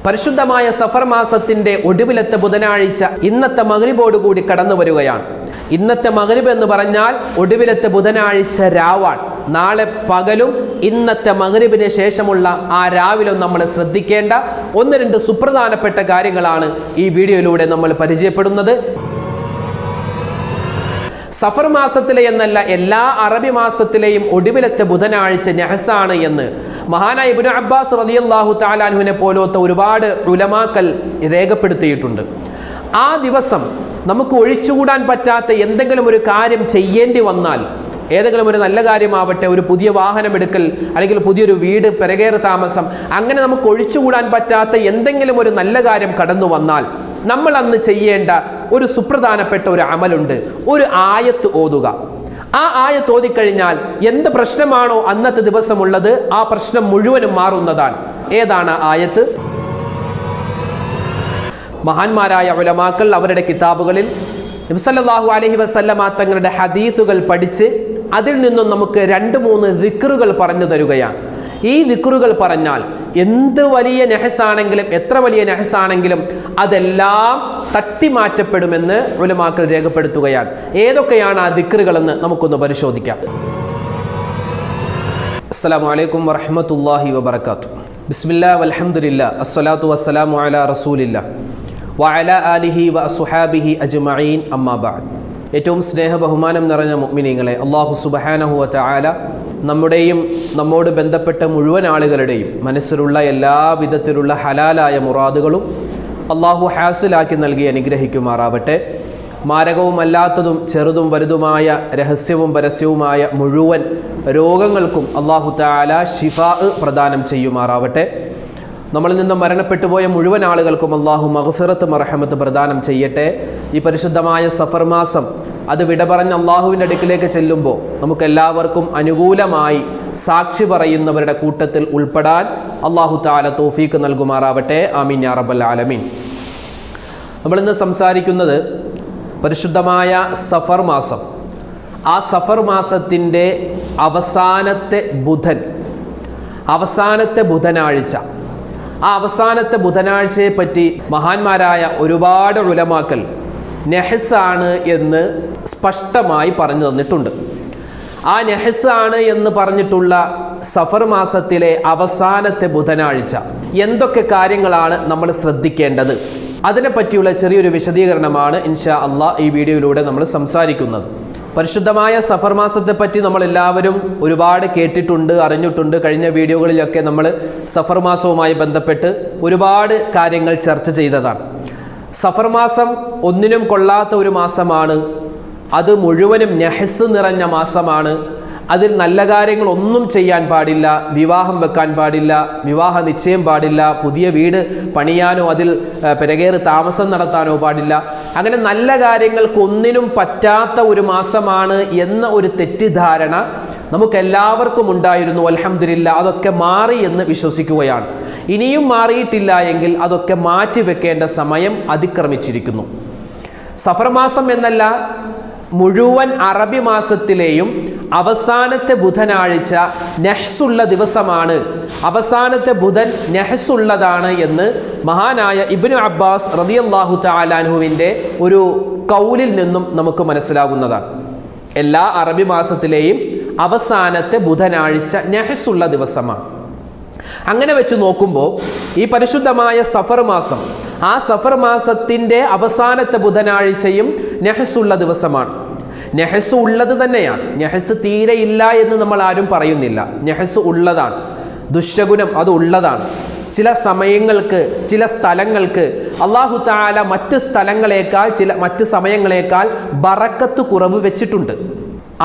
പരിശുദ്ധമായ സഫർ മാസത്തിന്റെ ഒടുവിലത്തെ ബുധനാഴ്ച ഇന്നത്തെ മഗ്രിബോടുകൂടി കടന്നു വരികയാണ്. ഇന്നത്തെ മഗ്രിബ് എന്ന് പറഞ്ഞാൽ ഒടുവിലത്തെ ബുധനാഴ്ച രാവാണ്. നാളെ പകലും ഇന്നത്തെ മഗ്രിബിന് ശേഷമുള്ള ആ രാവിലും നമ്മൾ ശ്രദ്ധിക്കേണ്ട ഒന്ന് രണ്ട് സുപ്രധാനപ്പെട്ട കാര്യങ്ങളാണ് ഈ വീഡിയോയിലൂടെ നമ്മൾ പരിചയപ്പെടുന്നത്. സഫർ മാസത്തിലെ എന്നല്ല, എല്ലാ അറബി മാസത്തിലെയും ഒടുവിലത്തെ ബുധനാഴ്ച നഹ്സാണ് എന്ന് മഹാനായ ഇബ്നു അബ്ബാസ് റളിയല്ലാഹു തആല അൻഹുവിനെ പോലത്തെ ഒരുപാട് ഉലമാക്കൾ രേഖപ്പെടുത്തിയിട്ടുണ്ട്. ആ ദിവസം നമുക്ക് ഒഴിച്ചുകൂടാൻ പറ്റാത്ത എന്തെങ്കിലും ഒരു കാര്യം ചെയ്യേണ്ടി വന്നാൽ, ഏതെങ്കിലും ഒരു നല്ല കാര്യമാവട്ടെ, ഒരു പുതിയ വാഹനം എടുക്കൽ, അല്ലെങ്കിൽ പുതിയൊരു വീട്, പെരകേറ് താമസം, അങ്ങനെ നമുക്ക് ഒഴിച്ചുകൂടാൻ പറ്റാത്ത എന്തെങ്കിലും ഒരു നല്ല കാര്യം കടന്നു വന്നാൽ നമ്മൾ അന്ന് ചെയ്യേണ്ട ഒരു സുപ്രധാനപ്പെട്ട ഒരു അമലുണ്ട്. ഒരു ആയത്ത് ഓതുക. ആ ആയത്ത് ഓതിക്കഴിഞ്ഞാൽ എന്ത് പ്രശ്നമാണോ അന്നത്തെ ദിവസമുള്ളത് ആ പ്രശ്നം മുഴുവനും മാറുന്നതാണ്. ഏതാണ് ആയത്ത്? മഹാന്മാരായ ഉലമാക്കൾ അവരുടെ കിതാബുകളിൽ നബി സല്ലല്ലാഹു അലൈഹി വസല്ലമ തങ്ങളുടെ ഹദീസുകൾ പഠിച്ച് അതിൽ നിന്നും നമുക്ക് 2-3 ദിക്റുകൾ പറഞ്ഞു തരുകയാണ്. ഈ ദിക്റുകൾ പറഞ്ഞാൽ എന്ത് വലിയ നഹ്സാണെങ്കിലും, എത്ര വലിയ നഹ്സാണെങ്കിലും അതെല്ലാം തട്ടിമാറ്റപ്പെടുമെന്ന് ഉലമാക്കൾ രേഖപ്പെടുത്തുകയാണ്. ഏതൊക്കെയാണ് ആ ദിക്റുകളെന്ന് നമുക്കൊന്ന് പരിശോധിക്കാം. അസ്സലാമു അലൈക്കും വറഹ്മത്തുള്ളാഹി വബറകാതുഹു. ബിസ്മില്ലാഹി വൽഹംദുലില്ലാഹി അസ്സലാത്തു വസ്സലാമു അലാ റസൂലില്ലാഹി വഅലാ ആലിഹി വഅസ്ഹാബിഹി അജ്മഈൻ അമ്മാ ബഅദ്. ഏറ്റവും സ്നേഹ ബഹുമാനം നിറഞ്ഞ മുഅ്മിനീങ്ങളെ, അല്ലാഹു സുബ്ഹാനഹു വ തആല നമ്മുടെയും നമ്മോട് ബന്ധപ്പെട്ട മുഴുവൻ ആളുകളുടെയും മനസ്സിലുള്ള എല്ലാ വിധത്തിലുള്ള ഹലാലായ മുറാദുകളും അള്ളാഹു ഹാസിലാക്കി നൽകി അനുഗ്രഹിക്കുമാറാവട്ടെ. മാരകവുമല്ലാത്തതും ചെറുതും വലുതുമായ രഹസ്യവും പരസ്യവുമായ മുഴുവൻ രോഗങ്ങൾക്കും അള്ളാഹു തആല ശിഫാ പ്രദാനം ചെയ്യുമാറാവട്ടെ. നമ്മളിൽ നിന്ന് മരണപ്പെട്ടു പോയ മുഴുവൻ ആളുകൾക്കും അള്ളാഹു മഗ്ഫിറത്ത് മർഹമത്ത് പ്രദാനം ചെയ്യട്ടെ. ഈ പരിശുദ്ധമായ സഫർ മാസം അത് വിട പറഞ്ഞ് അള്ളാഹുവിൻ്റെ അടുക്കിലേക്ക് ചെല്ലുമ്പോൾ നമുക്കെല്ലാവർക്കും അനുകൂലമായി സാക്ഷി പറയുന്നവരുടെ കൂട്ടത്തിൽ ഉൾപ്പെടാൻ അള്ളാഹു തആല തൗഫീഖ് നൽകുമാറാവട്ടെ. ആമീൻ യാ റബ്ബൽ ആലമീൻ. നമ്മളിന്ന് സംസാരിക്കുന്നത് പരിശുദ്ധമായ സഫർ മാസം, ആ സഫർ മാസത്തിൻ്റെ അവസാനത്തെ ബുധനാഴ്ച, ആ അവസാനത്തെ ബുധനാഴ്ചയെ പറ്റി മഹാന്മാരായ ഒരുപാട് ഉലമാക്കൾ നഹ്സാണ് എന്ന് സ്പഷ്ടമായി പറഞ്ഞു തന്നിട്ടുണ്ട്. ആ നഹ്സാണ് എന്ന് പറഞ്ഞിട്ടുള്ള സഫർ മാസത്തിലെ അവസാനത്തെ ബുധനാഴ്ച എന്തൊക്കെ കാര്യങ്ങളാണ് നമ്മൾ ശ്രദ്ധിക്കേണ്ടത്, അതിനെപ്പറ്റിയുള്ള ചെറിയൊരു വിശദീകരണമാണ് ഇൻഷാ അള്ളാഹ് ഈ വീഡിയോയിലൂടെ നമ്മൾ സംസാരിക്കുന്നത്. പരിശുദ്ധമായ സഫർ മാസത്തെ പറ്റി നമ്മളെല്ലാവരും ഒരുപാട് കേട്ടിട്ടുണ്ട്, അറിഞ്ഞിട്ടുണ്ട്. കഴിഞ്ഞ വീഡിയോകളിലൊക്കെ നമ്മൾ സഫർ മാസവുമായി ബന്ധപ്പെട്ട് ഒരുപാട് കാര്യങ്ങൾ ചർച്ച ചെയ്തതാണ്. സഫർ മാസം ഒന്നിനും കൊള്ളാത്ത ഒരു മാസമാണ്. അത് മുഴുവനും നഹ്സ് നിറഞ്ഞ മാസമാണ്. അതിൽ നല്ല കാര്യങ്ങളൊന്നും ചെയ്യാൻ പാടില്ല. വിവാഹം വെക്കാൻ പാടില്ല, വിവാഹ നിശ്ചയം പാടില്ല, പുതിയ വീട് പണിയാനോ അതിൽ പെരകേറ് താമസം നടത്താനോ പാടില്ല. അങ്ങനെ നല്ല കാര്യങ്ങൾക്കൊന്നിനും പറ്റാത്ത ഒരു മാസമാണ് എന്ന ഒരു തെറ്റിദ്ധാരണ നമുക്കെല്ലാവർക്കും ഉണ്ടായിരുന്നു. അൽഹംദുലില്ലാ, അതൊക്കെ മാറി എന്ന് വിശ്വസിക്കുകയാണ്. ഇനിയും മാറിയിട്ടില്ല എങ്കിൽ അതൊക്കെ മാറ്റിവെക്കേണ്ട സമയം അതിക്രമിച്ചിരിക്കുന്നു. സഫർ മാസം എന്നല്ല, മുഴുവൻ അറബി മാസത്തിലെയും അവസാനത്തെ ബുധനാഴ്ച നഹ്സുള്ള ദിവസമാണ്. അവസാനത്തെ ബുധൻ നഹ്സുള്ളതാണ് എന്ന് മഹാനായ ഇബ്നു അബ്ബാസ് റളിയല്ലാഹു തആല അൻഹുവിൻ്റെ ഒരു ഖൗലിൽ നിന്നും നമുക്ക് മനസ്സിലാകുന്നതാണ്. എല്ലാ അറബി മാസത്തിലെയും അവസാനത്തെ ബുധനാഴ്ച നഹ്സുള്ള ദിവസമാണ്. അങ്ങനെ വെച്ച് നോക്കുമ്പോൾ ഈ പരിശുദ്ധമായ സഫർ മാസം, ആ സഫർ മാസത്തിൻ്റെ അവസാനത്തെ ബുധനാഴ്ചയും നഹ്സുള്ള ദിവസമാണ്. നഹ്സ് ഉള്ളത് തന്നെയാണ്. നഹ്സ് തീരെ ഇല്ല എന്ന് നമ്മൾ ആരും പറയുന്നില്ല. നഹ്സ് ഉള്ളതാണ്. ദുശ്ശകുനം അത് ഉള്ളതാണ്. ചില സമയങ്ങൾക്ക്, ചില സ്ഥലങ്ങൾക്ക് അല്ലാഹു തആല മറ്റ് സ്ഥലങ്ങളേക്കാൾ, മറ്റ് സമയങ്ങളേക്കാൾ ബറക്കത്ത് കുറവ് വെച്ചിട്ടുണ്ട്.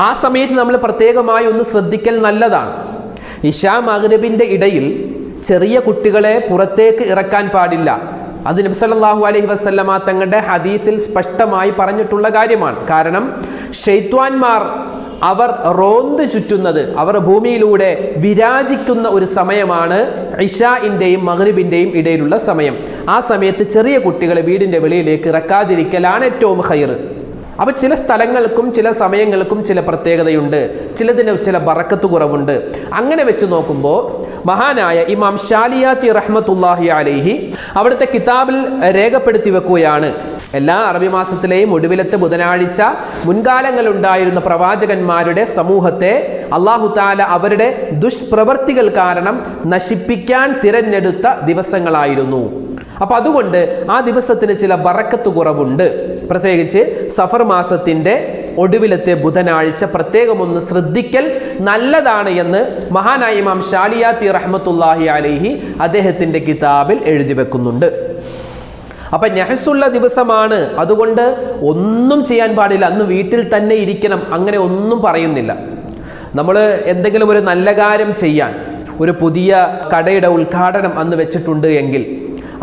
ആ സമയത്ത് നമ്മൾ പ്രത്യേകമായി ഒന്ന് ശ്രദ്ധിക്കൽ നല്ലതാണ്. ഇശാ മഗ്രിബിൻ്റെ ഇടയിൽ ചെറിയ കുട്ടികളെ പുറത്തേക്ക് ഇറക്കാൻ പാടില്ല. അത് നബി സല്ലല്ലാഹു അലൈഹി വസല്ലമ തങ്ങളുടെ ഹദീസിൽ സ്പഷ്ടമായി പറഞ്ഞിട്ടുള്ള കാര്യമാണ്. കാരണം ശൈത്വാന്മാർ അവർ റോന്ത് ചുറ്റുന്നത്, അവർ ഭൂമിയിലൂടെ വിരാജിക്കുന്ന ഒരു സമയമാണ് ഇശാഇൻ്റെയും മഗ്രിബിൻ്റെയും ഇടയിലുള്ള സമയം. ആ സമയത്ത് ചെറിയ കുട്ടികളെ വീടിൻ്റെ വെളിയിലേക്ക് ഇറക്കാതിരിക്കലാണ് ഏറ്റവും ഖൈറ്. അപ്പോൾ ചില സ്ഥലങ്ങൾക്കും ചില സമയങ്ങൾക്കും ചില പ്രത്യേകതയുണ്ട്, ചിലതിന് ചില ബറക്കത്ത് കുറവുണ്ട്. അങ്ങനെ വെച്ച് നോക്കുമ്പോൾ മഹാനായ ഇമാം ശാലിയാത്തി റഹ്മത്തുള്ളാഹി അലൈഹി അവിടുത്തെ കിതാബിൽ രേഖപ്പെടുത്തി വെക്കുകയാണ്, എല്ലാ അറബി മാസത്തിലെയും ഒടുവിലത്തെ ബുധനാഴ്ച മുൻകാലങ്ങളുണ്ടായിരുന്ന പ്രവാചകന്മാരുടെ സമൂഹത്തെ അല്ലാഹു തആല അവരുടെ ദുഷ്പ്രവർത്തികൾ കാരണം നശിപ്പിക്കാൻ തിരഞ്ഞെടുത്ത ദിവസങ്ങളായിരുന്നു. അപ്പം അതുകൊണ്ട് ആ ദിവസത്തിന് ചില ബറക്കത്ത് കുറവുണ്ട്. പ്രത്യേകിച്ച് സഫർ മാസത്തിൻ്റെ ഒടുവിലത്തെ ബുധനാഴ്ച പ്രത്യേകം ഒന്ന് ശ്രദ്ധിക്കൽ നല്ലതാണ് എന്ന് മഹാനായ ഇമാം ശാലിയാത്തി റഹ്മത്തുള്ളാഹി അലൈഹി അദ്ദേഹത്തിൻ്റെ കിതാബിൽ എഴുതി വെക്കുന്നുണ്ട്. അപ്പം നെഹസുള്ള ദിവസമാണ്, അതുകൊണ്ട് ഒന്നും ചെയ്യാൻ പാടില്ല, അന്ന് വീട്ടിൽ തന്നെ ഇരിക്കണം, അങ്ങനെ ഒന്നും പറയുന്നില്ല. നമ്മൾ എന്തെങ്കിലും ഒരു നല്ല കാര്യം ചെയ്യാൻ, ഒരു പുതിയ കടയുടെ ഉദ്ഘാടനം അന്ന് വെച്ചിട്ടുണ്ട് എങ്കിൽ,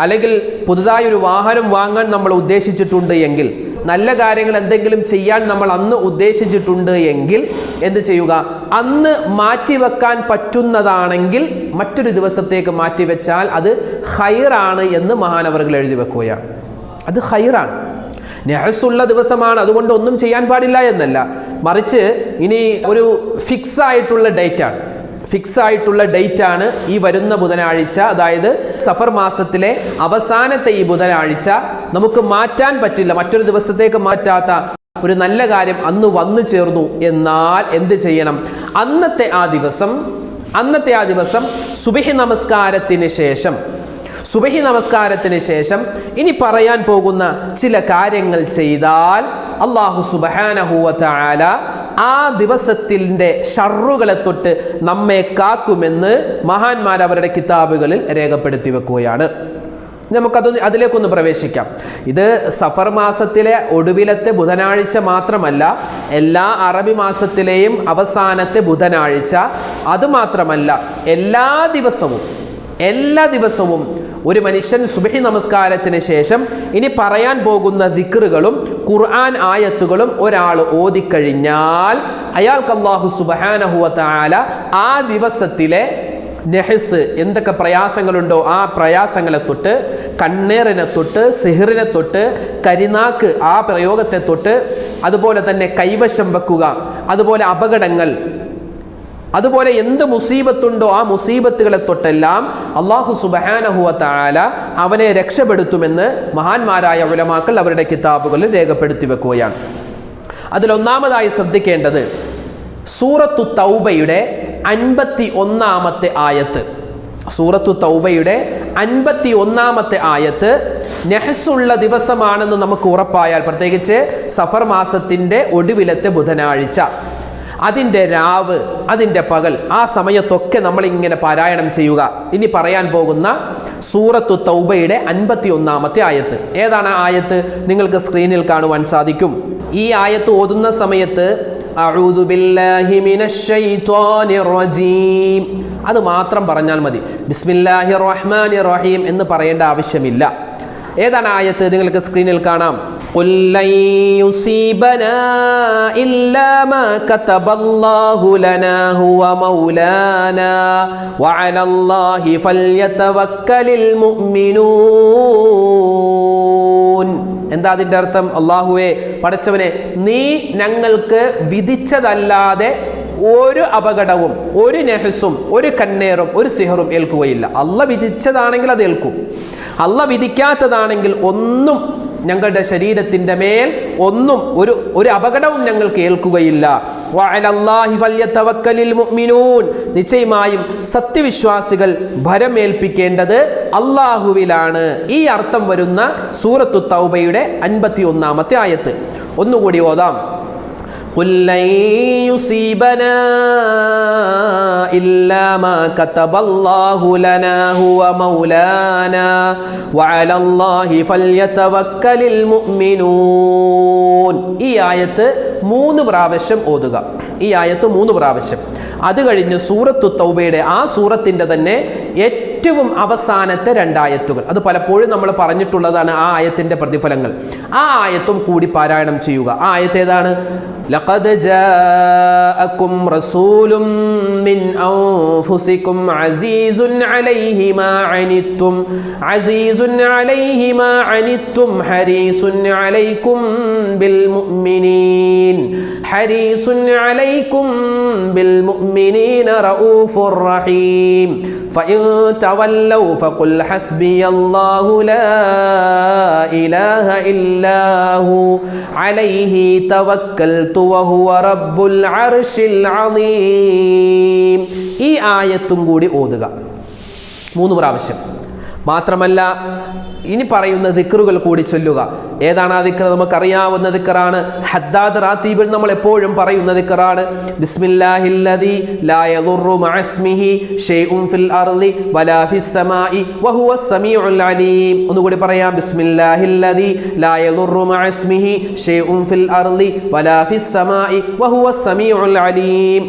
അല്ലെങ്കിൽ പുതുതായി ഒരു വാഹനം വാങ്ങാൻ നമ്മൾ ഉദ്ദേശിച്ചിട്ടുണ്ട് എങ്കിൽ, നല്ല കാര്യങ്ങൾ എന്തെങ്കിലും ചെയ്യാൻ നമ്മൾ അന്ന് ഉദ്ദേശിച്ചിട്ടുണ്ട് എങ്കിൽ എന്ത് ചെയ്യുക, അന്ന് മാറ്റിവെക്കാൻ പറ്റുന്നതാണെങ്കിൽ മറ്റൊരു ദിവസത്തേക്ക് മാറ്റിവെച്ചാൽ അത് ഖൈറാണ് എന്ന് മഹാനവറുകൾ എഴുതി വെക്കുകയാണ്. അത് ഖൈറാണ്, നെഹസുള്ള ദിവസമാണ്, അതുകൊണ്ട് ഒന്നും ചെയ്യാൻ പാടില്ല എന്നല്ല, മറിച്ച് ഇനി ഒരു ഫിക്സ് ആയിട്ടുള്ള ഡേറ്റ് ആണ് ഈ വരുന്ന ബുധനാഴ്ച, അതായത് സഫർ മാസത്തിലെ അവസാനത്തെ ഈ ബുധനാഴ്ച നമുക്ക് മാറ്റാൻ പറ്റില്ല, മറ്റൊരു ദിവസത്തേക്ക് മാറ്റാത്ത ഒരു നല്ല കാര്യം അന്ന് വന്നു ചേർന്നു. എന്നാൽ എന്ത് ചെയ്യണം, അന്നത്തെ ആ ദിവസം സുബഹി നമസ്കാരത്തിന് ശേഷം ഇനി പറയാൻ പോകുന്ന ചില കാര്യങ്ങൾ ചെയ്താൽ അല്ലാഹു സുബ്ഹാനഹു വ തആല ആ ദിവസത്തിൻ്റെ ഷർറുകളെ തൊട്ട് നമ്മെ കാക്കുമെന്ന് മഹാന്മാർ അവരുടെ കിതാബുകളിൽ രേഖപ്പെടുത്തി വെക്കുകയാണ്. അതിലേക്കൊന്ന് പ്രവേശിക്കാം. ഇത് സഫർ മാസത്തിലെ ഒടുവിലത്തെ ബുധനാഴ്ച മാത്രമല്ല, എല്ലാ അറബി മാസത്തിലെയും അവസാനത്തെ ബുധനാഴ്ച, അതുമാത്രമല്ല എല്ലാ ദിവസവും ഒരു മനുഷ്യൻ സുബ്ഹി നമസ്കാരത്തിന് ശേഷം ഇനി പറയാൻ പോകുന്ന ദിക്റുകളും ഖുർആൻ ആയത്തുകളും ഒരാൾ ഓതിക്കഴിഞ്ഞാൽ അയാൾക്ക് അല്ലാഹു സുബ്ഹാനഹു വ തആല ആ ദിവസത്തിലെ നെഹസ് എന്തൊക്കെ പ്രയാസങ്ങളുണ്ടോ ആ പ്രയാസങ്ങളെ തൊട്ട്, കണ്ണേറിനെ തൊട്ട്, സിഹറിനെ തൊട്ട്, കരിനാക്ക് ആ പ്രയോഗത്തെ തൊട്ട്, അതുപോലെ തന്നെ കൈവശം വെക്കുക, അതുപോലെ അപകടങ്ങൾ, അതുപോലെ എന്ത് മുസീബത്തുണ്ടോ ആ മുസീബത്തുകളെ തൊട്ടെല്ലാം അല്ലാഹു സുബ്ഹാനഹു വ തആല അവനെ രക്ഷപ്പെടുത്തുമെന്ന് മഹാന്മാരായ ഉലമാക്കൾ അവരുടെ കിതാബുകളിൽ രേഖപ്പെടുത്തി വെക്കുകയാണ്. അതിലൊന്നാമതായി ശ്രദ്ധിക്കേണ്ടത് സൂറത്തു തൗബയുടെ 51-ാമത്തെ ആയത്ത്. സൂറത്തു തൗബയുടെ 51-ാമത്തെ ആയത്ത് നെഹസുള്ള ദിവസമാണെന്ന് നമുക്ക് ഉറപ്പായാൽ, പ്രത്യേകിച്ച് സഫർ മാസത്തിൻ്റെ ഒടുവിലത്തെ ബുധനാഴ്ച, അതിൻ്റെ രാവ്, അതിൻ്റെ പകൽ, ആ സമയത്തൊക്കെ നമ്മളിങ്ങനെ പാരായണം ചെയ്യുക. ഇനി പറയാൻ പോകുന്ന സൂറത്തു തൗബയുടെ 51-ാമത്തെ ആയത്ത്. ഏതാണ് ആ ആയത്ത്? നിങ്ങൾക്ക് സ്ക്രീനിൽ കാണുവാൻ സാധിക്കും. ഈ ആയത്ത് ഓതുന്ന സമയത്ത് അഊദു ബില്ലാഹി മിനശ് ശൈത്വാനിർ റജീം അത് മാത്രം പറഞ്ഞാൽ മതി. ബിസ്മില്ലാഹിർ റഹ്മാനിർ റഹീം എന്ന് പറയേണ്ട ആവശ്യമില്ല. ഏതാണ് ആയത്ത്? നിങ്ങൾക്ക് സ്ക്രീനിൽ കാണാം. ഖുൽ ലൻ യുസീബനാ ഇല്ലാ മാ കതബല്ലാഹു ലനാ ഹുവ മൗലാനാ വഅലല്ലാഹി ഫൽയതവക്കലിൽ മുഅ്മിനൂൻ. എന്താ അതിൻ്റെ അർത്ഥം? അല്ലാഹുവേ, പടച്ചവനെ, നീ ഞങ്ങൾക്ക് വിധിച്ചതല്ലാതെ ഒരു അപകടവും ഒരു നെഹസും ഒരു കണ്ണേറും ഒരു സിഹറും ഏൽക്കുകയില്ല. അള്ളാഹ് വിധിച്ചതാണെങ്കിൽ അത് ഏൽക്കും, അള്ളാഹ് വിധിക്കാത്തതാണെങ്കിൽ ഒന്നും ഞങ്ങളുടെ ശരീരത്തിൻ്റെ മേൽ ഒന്നും ഒരു അപകടവും ഞങ്ങൾക്ക് ഏൽക്കുകയില്ല. വഅലല്ലാഹി ഫൽയതവക്കലിൽ മുഅ്മിനൂൻ, നിശ്ചയമായും സത്യവിശ്വാസികൾ ഭരമേൽപ്പിക്കേണ്ടത് അള്ളാഹുവിലാണ്. ഈ അർത്ഥം വരുന്ന സൂറത്തു തൗബയുടെ 51-ാമത്തെ ആയത്ത് ഒന്നുകൂടി ഓതാം. ഖുൽ ലൻ യുസീബനാ ഇല്ലാ മാ കതബല്ലാഹു ലനാ ഹുവ മൗലാനാ വഅലല്ലാഹി ഫൽയതവക്കലിൽ മുഅ്മിനൂൻ. ഈ ആയത്ത് 3 പ്രാവശ്യം ഓതുക. ഈ ആയത്ത് 3 പ്രാവശ്യം. അത് കഴിഞ്ഞ് സൂറത്തു തൗബയുടെ ആ സൂറത്തിൻ്റെ തന്നെ ഏറ്റവും അവസാനത്തെ 2 ആയത്തുകൾ, അത് പലപ്പോഴും നമ്മൾ പറഞ്ഞിട്ടുള്ളതാണ് ആ ആയത്തിൻ്റെ പ്രതിഫലങ്ങൾ, ആ ആയത്തും കൂടി പാരായണം ചെയ്യുക. ആ ആയത്ത് ഏതാണ്? ലഖദ് ജാഅകും റസൂലും മിൻ അൻഫുസികും അസീസുൻ അലൈഹി മാ അനിത്തും ഹരീസുൻ അലൈക്കും ബിൽ മുഅ്മിനീന റഊഫുർ റഹീം. ഫഇൻ തവല്ലൗ ഫഖുൽ ഹസ്ബിയല്ലാഹു ലാ ഇലാഹ ഇല്ലാഹു അലൈഹി തവക്കൽതു വഹുവ റബ്ബുൽ അർശിൽ അളീം. ഈ ആയത്തും കൂടി ഓതുക 3 പ്രാവശ്യം. മാത്രമല്ല ഇനി പറയുന്ന ദിക്റുകൾ കൂടി ചൊല്ലുക. ഏതാണ് ആ ദിക്ർ? നമുക്കറിയാവുന്ന ദിക്റാണ്. ഹദ്ദാദ് റാത്തീബിൽ നമ്മൾ എപ്പോഴും പറയുന്ന ദിക്റാണ്. ബിസ്മില്ലാഹില്ലദീ ലാ യദുറു മഅസ്മിഹി ഷൈഉൻ ഫിൽ അർളി വലാ ഫിസ് സമാഇ വഹുവസ് സമീഉൽ അലീം. ഒന്നുകൂടി പറയാം. ബിസ്മില്ലാഹില്ലദീ ലാ യദുറു മഅസ്മിഹി ഷൈഉൻ ഫിൽ അർളി വലാ ഫിസ് സമാഇ വഹുവസ് സമീഉൽ അലീം.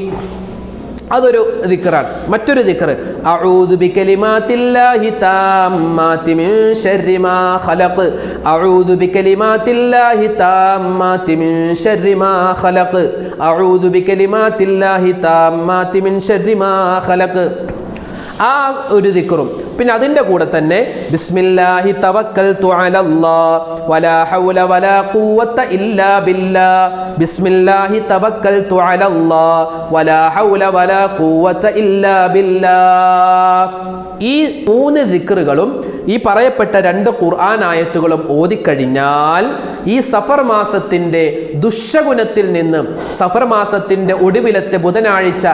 അതൊരു ദിക്റാണ്. മറ്റൊരു ദിക്ർ അഊദു ബികലിമാത്തില്ലാഹി താമ്മാതി മിൻ ശർരി മാ ഖലഖ്. അഊദു ബികലിമാത്തില്ലാഹി താമ്മാതി മിൻ ശർരി മാ ഖലഖ്. അഊദു ബികലിമാത്തില്ലാഹി താമ്മാതി മിൻ ശർരി മാ ഖലഖ്. ആ ഒരു ദിക്റും പിന്നെ അതിൻ്റെ കൂടെ തന്നെ ബിസ്മില്ലാഹി തവക്കൽതു അലല്ലാഹ് വലാ ഹൗല വലാ ഖുവത ഇല്ലാ ബില്ലാഹ്. ബിസ്മില്ലാഹി തവക്കൽതു അലല്ലാഹ് വലാ ഹൗല വലാ ഖുവത ഇല്ലാ ബില്ലാഹ്. ഈ 3 ദിക്റുകളും ഈ പറയപ്പെട്ട 2 ഖുർആൻ ആയത്തുകളും ഓതിക്കഴിഞ്ഞാൽ ഈ സഫർ മാസത്തിൻ്റെ ദുശ്ശഗുണത്തിൽ നിന്ന്, സഫർ മാസത്തിൻ്റെ ഒടുവിലത്തെ ബുധനാഴ്ച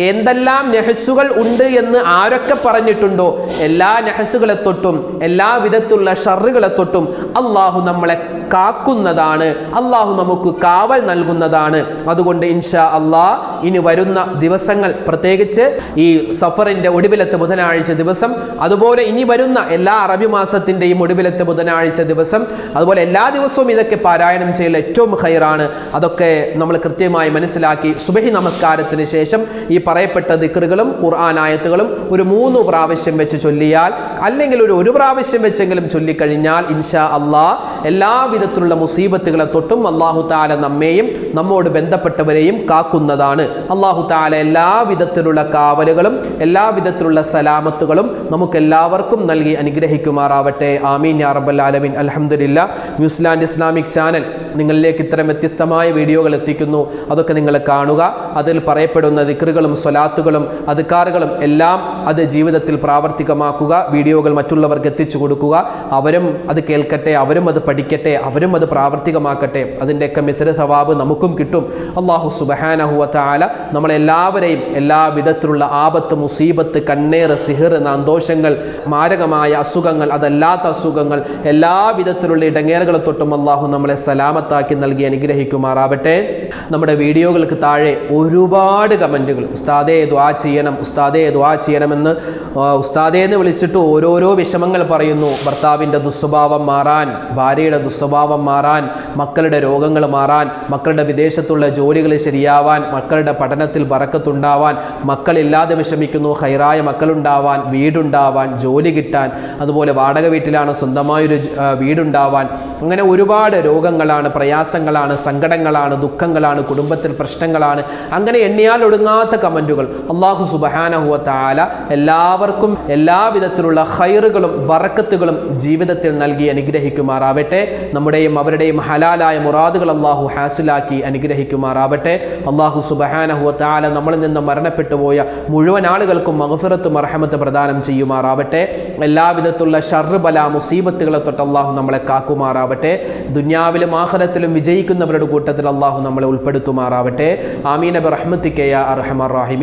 എന്തെല്ലാം നെഹസുകൾ ഉണ്ട് എന്ന് ആരൊക്കെ പറഞ്ഞിട്ടുണ്ടോ എല്ലാ നെഹസുകളെ തൊട്ടും എല്ലാ വിധത്തിലുള്ള ഷർറുകളെ തൊട്ടും അള്ളാഹു നമ്മളെ കാക്കുന്നതാണ്. അള്ളാഹു നമുക്ക് കാവൽ നൽകുന്നതാണ്. അതുകൊണ്ട് ഇൻഷാ അള്ളാഹ് ഇനി വരുന്ന ദിവസങ്ങൾ, പ്രത്യേകിച്ച് ഈ സഫറിൻ്റെ ഒടുവിലത്തെ ബുധനാഴ്ച ദിവസം, അതുപോലെ ഇനി വരുന്ന എല്ലാ അറബി മാസത്തിൻ്റെയും ഒടുവിലത്തെ ബുധനാഴ്ച ദിവസം, അതുപോലെ എല്ലാ ദിവസവും ഇതൊക്കെ പാരായണം ചെയ്യൽ ഏറ്റവും ഖൈറാണ്. അതൊക്കെ നമ്മൾ കൃത്യമായി മനസ്സിലാക്കി സുബഹി നമസ്കാരത്തിന് ശേഷം ഈ പറയപ്പെട്ട ദിക്റുകളും ഖുർആൻ ആയത്തുകളും ഒരു 3 പ്രാവശ്യം വെച്ച് ചൊല്ലിയാൽ, അല്ലെങ്കിൽ ഒരു പ്രാവശ്യം വെച്ചെങ്കിലും ചൊല്ലിക്കഴിഞ്ഞാൽ ഇൻഷാ അള്ളാഹ് എല്ലാ വിധത്തിലുള്ള മുസീബത്തുകളെ തൊട്ടും അല്ലാഹു തആല നമ്മെയും നമ്മോട് ബന്ധപ്പെട്ടവരെയും കാക്കുന്നതാണ്. അല്ലാഹു തആല എല്ലാ വിധത്തിലുള്ള കാവലുകളും എല്ലാ വിധത്തിലുള്ള സലാമത്തുകളും നമുക്കെല്ലാവർക്കും നൽകി അനുഗ്രഹിക്കുമാറാവട്ടെ. ആമീൻ യാ റബ്ബൽ ആലമീൻ. അൽഹംദുലില്ലാ, ന്യൂസിലാൻഡ് ഇസ്ലാമിക് ചാനൽ നിങ്ങളിലേക്ക് ഇത്തരം വ്യത്യസ്തമായ വീഡിയോകൾ എത്തിക്കുന്നു. അതൊക്കെ നിങ്ങൾ കാണുക. അതിൽ പറയപ്പെടുന്ന ദിക്റുകളും സ്വലാത്തുകളും അദ്കാറുകളും എല്ലാം അത് ജീവിതത്തിൽ പ്രാവർത്തികമാക്കുക. വീഡിയോകൾ മറ്റുള്ളവർക്ക് എത്തിച്ചു കൊടുക്കുക. അവരും അത് കേൾക്കട്ടെ, അവരും അത് പഠിക്കട്ടെ, അവരും അത് പ്രാവർത്തികമാക്കട്ടെ. അതിൻ്റെയൊക്കെ മിസ്ര സവാബ് നമുക്കും കിട്ടും. അല്ലാഹു സുബ്ഹാനഹു വ തആല നമ്മളെല്ലാവരെയും എല്ലാ വിധത്തിലുള്ള ആപത്ത്, മുസീബത്ത്, കണ്ണേറ്, സിഹർ, നാന്തോഷങ്ങൾ, മാരകമായ അസുഖങ്ങൾ, അതല്ലാത്ത അസുഖങ്ങൾ, എല്ലാ വിധത്തിലുള്ള ഇടങ്ങേറുകളെ തൊട്ടും അല്ലാഹു നമ്മളെ സലാമത്താക്കി നൽകി അനുഗ്രഹിക്കുമാറാവട്ടെ. നമ്മുടെ വീഡിയോകൾക്ക് താഴെ ഒരുപാട് കമൻറ്റുകൾ, ഉസ്താദേ ദുആ ചെയ്യണം, ഉസ്താദേ ദുആ ചെയ്യണമെന്ന്, ഉസ്താദേ എന്ന് വിളിച്ചിട്ട് ഓരോരോ വിഷമങ്ങൾ പറയുന്നു. ഭർത്താവിൻ്റെ ദുസ്വഭാവം മാറാൻ, ഭാര്യയുടെ ദുസ്വഭാവം മാറാൻ, മക്കളുടെ രോഗങ്ങൾ മാറാൻ, മക്കളുടെ വിദേശത്തുള്ള ജോലികൾ ശരിയാവാൻ, മക്കളുടെ പഠനത്തിൽ ബറക്കത്തുണ്ടാവാൻ, മക്കളില്ലാതെ വിഷമിക്കുന്നു, ഖൈറായ മക്കളുണ്ടാവാൻ, വീടുണ്ടാവാൻ, ജോലി കിട്ടാൻ, അതുപോലെ വാടക വീട്ടിലാണ് സ്വന്തമായൊരു വീടുണ്ടാവാൻ, അങ്ങനെ ഒരുപാട് രോഗങ്ങളാണ്, പ്രയാസങ്ങളാണ്, സങ്കടങ്ങളാണ്, ദുഃഖങ്ങളാണ്, കുടുംബത്തിൽ പ്രശ്നങ്ങളാണ്. അങ്ങനെ എണ്ണിയാൽ ഒടുങ്ങാത്ത കമൻറ്റുകൾ. അല്ലാഹു സുബ്ഹാനഹു വ തആല എല്ലാവർക്കും എല്ലാ വിധത്തിലുള്ള ഖൈറുകളും ബറക്കത്തുകളും ജീവിതത്തിൽ നൽകി അനുഗ്രഹിക്കുമാറാവട്ടെ. നമ്മുടെയും അവരുടെയും ഹലാലായ മുറാദുകൾ അല്ലാഹു ഹാസിലാക്കി അനുഗ്രഹിക്കുമാറാവട്ടെ. അല്ലാഹു സുബ്ഹാനഹു വ തആല നമ്മളിൽ നിന്ന് മരണപ്പെട്ടു പോയ മുഴുവൻ ആളുകൾക്കും മഗ്ഫിറത്തും റഹ്മത്ത് പ്രദാനം ചെയ്യുമാറാവട്ടെ. എല്ലാവിധത്തിലുള്ള ഷർറ്, ബല, മുസീബത്തുകളെ തൊട്ട് അല്ലാഹു നമ്മളെ കാക്കുമാറാവട്ടെ. ദുനിയാവിലും ആഖിറത്തിലും വിജയിക്കുന്നവരുടെ കൂട്ടത്തിൽ അല്ലാഹു നമ്മളെ ഉൾപ്പെടുത്തുമാറാവട്ടെ. ആമീൻ ബിറഹ്മതിക യാ അർഹമർ റഹീമീൻ.